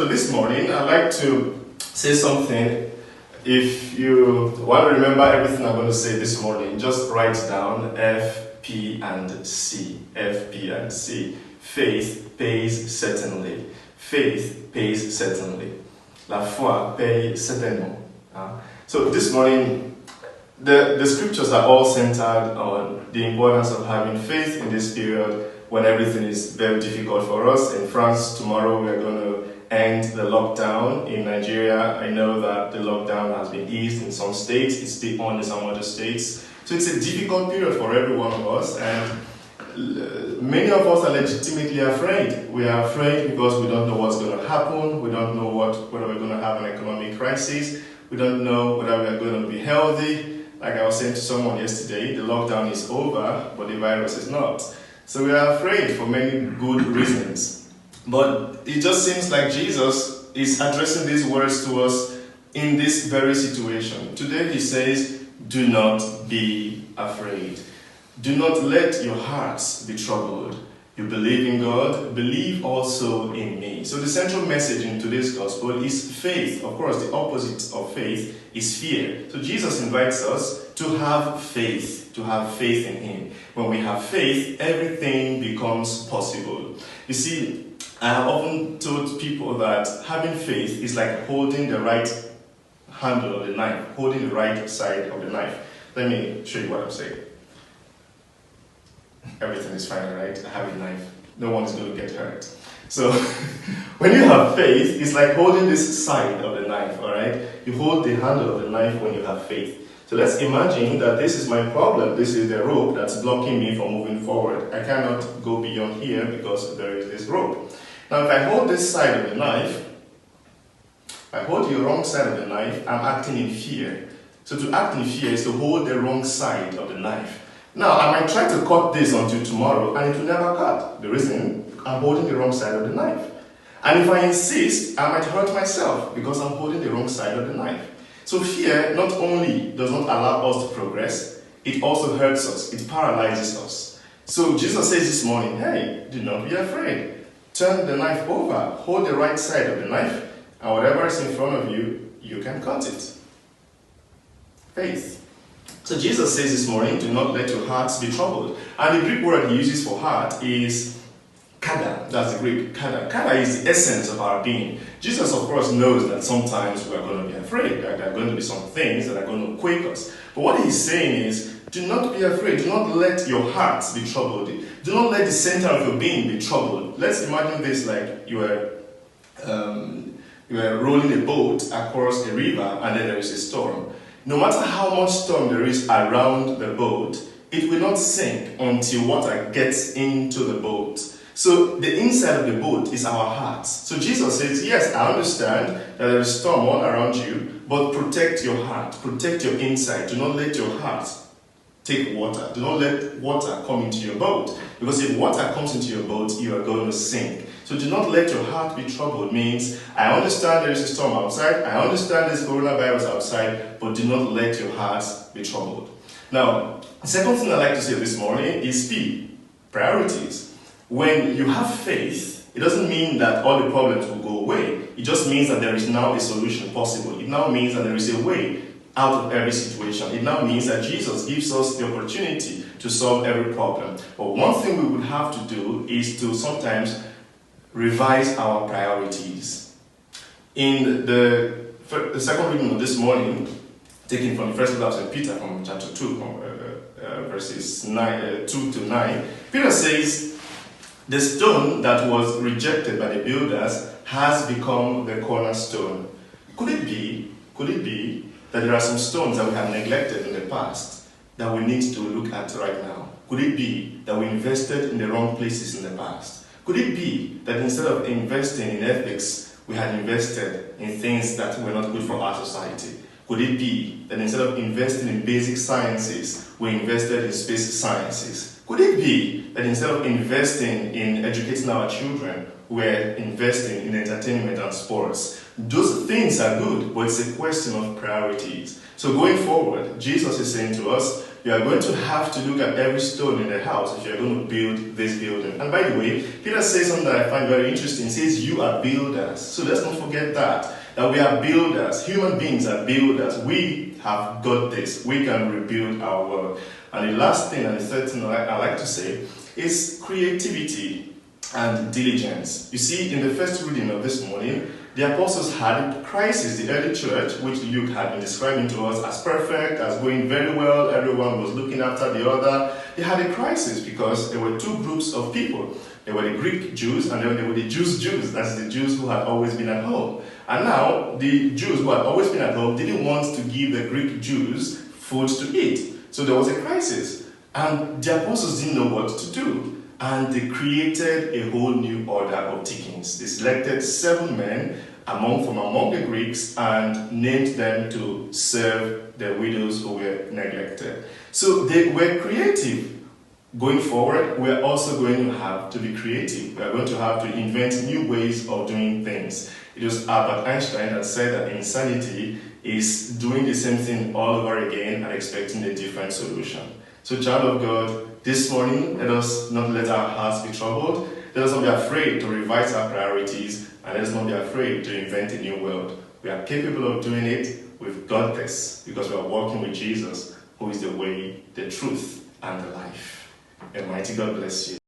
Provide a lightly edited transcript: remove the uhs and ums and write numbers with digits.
So this morning, I'd like to say something. If you want to remember everything I'm going to say this morning, just write down F, P, and C. F, P, and C. Faith pays certainly. Faith pays certainly. La foi paye certainement. So this morning, the scriptures are all centered on the importance of having faith in this period when everything is very difficult for us. In France, tomorrow we're going to end the lockdown. In Nigeria, I know that the lockdown has been eased in some states. It's still on in some other states. So it's a difficult period for every one of us, and many of us are legitimately afraid. We are afraid because we don't know what's going to happen. We don't know whether we're going to have an economic crisis. We don't know whether we're going to be healthy. Like I was saying to someone yesterday, the lockdown is over, but the virus is not. So we are afraid for many good reasons. But it just seems like Jesus is addressing these words to us in this very situation. Today he says, do not be afraid. Do not let your hearts be troubled. You believe in God, believe also in me. So the central message in today's gospel is faith. Of course, the opposite of faith is fear. So Jesus invites us to have faith in him. When we have faith, everything becomes possible. You see, I have often told people that having faith is like holding the right handle of the knife, holding the right side of the knife. Let me show you what I'm saying. Everything is fine, right? I have a knife. No one is going to get hurt. So when you have faith, it's like holding this side of the knife, all right? You hold the handle of the knife when you have faith. So let's imagine that this is my problem. This is the rope that's blocking me from moving forward. I cannot go beyond here because there is this rope. Now, if I hold this side of the knife, if I hold the wrong side of the knife, I'm acting in fear. So to act in fear is to hold the wrong side of the knife. Now, I might try to cut this until tomorrow, and it will never cut. The reason, I'm holding the wrong side of the knife. And if I insist, I might hurt myself because I'm holding the wrong side of the knife. So fear not only does not allow us to progress, it also hurts us. It paralyzes us. So Jesus says this morning, hey, do not be afraid. Turn the knife over, hold the right side of the knife, and whatever is in front of you, you can cut it. Faith. So Jesus says this morning, do not let your hearts be troubled. And the Greek word he uses for heart is kada. That's the Greek, kada. Kada is the essence of our being. Jesus, of course, knows that sometimes we are going to be afraid, that there are going to be some things that are going to quake us. But what he's saying is, do not be afraid. Do not let your hearts be troubled. Do not let the center of your being be troubled. Let's imagine this like you are rowing a boat across a river and then there is a storm. No matter how much storm there is around the boat, it will not sink until water gets into the boat. So the inside of the boat is our hearts. So Jesus says, yes, I understand that there is storm all around you, but protect your heart, protect your inside. Do not let your heart take water. Do not let water come into your boat. Because if water comes into your boat, you are going to sink. So do not let your heart be troubled means, I understand there is a storm outside, I understand there's coronavirus outside, but do not let your heart be troubled. Now, the second thing I'd like to say this morning is P, priorities. When you have faith, it doesn't mean that all the problems will go away. It just means that there is now a solution possible. It now means that there is a way out of every situation. It now means that Jesus gives us the opportunity to solve every problem. But one thing we would have to do is to sometimes revise our priorities. In the second reading of this morning, taken from the first letter of St. Peter from chapter 2, verses 2 to 9, Peter says, the stone that was rejected by the builders has become the cornerstone. Could it be that there are some stones that we have neglected in the past that we need to look at right now? Could it be that we invested in the wrong places in the past? Could it be that instead of investing in ethics, we had invested in things that were not good for our society? Could it be that instead of investing in basic sciences, we invested in space sciences? Could it be that instead of investing in educating our children, we're investing in entertainment and sports? Those things are good, but it's a question of priorities. So going forward, Jesus is saying to us, you are going to have to look at every stone in the house if you are going to build this building. And by the way, Peter says something that I find very interesting. He says, you are builders. So let's not forget that we are builders. Human beings are builders. We have got this. We can rebuild our world. And the last thing, and the third thing I like to say, is creativity and diligence. You see, in the first reading of this morning, the apostles had a crisis. The early church, which Luke had been describing to us as perfect, as going very well, everyone was looking after the other. They had a crisis because there were two groups of people. There were the Greek Jews and then there were the Jews. That's the Jews who had always been at home. And now, the Jews who had always been at home didn't want to give the Greek Jews food to eat. So there was a crisis. And the apostles didn't know what to do. And they created a whole new order of deacons. They selected 7 men from among the Greeks and named them to serve the widows who were neglected. So they were creative. Going forward, we are also going to have to be creative. We are going to have to invent new ways of doing things. It was Albert Einstein that said that insanity is doing the same thing all over again and expecting a different solution. So, child of God, this morning, let us not let our hearts be troubled. Let us not be afraid to revise our priorities, and let us not be afraid to invent a new world. We are capable of doing it. We've got this because we are walking with Jesus, who is the way, the truth, and the life. Almighty God bless you.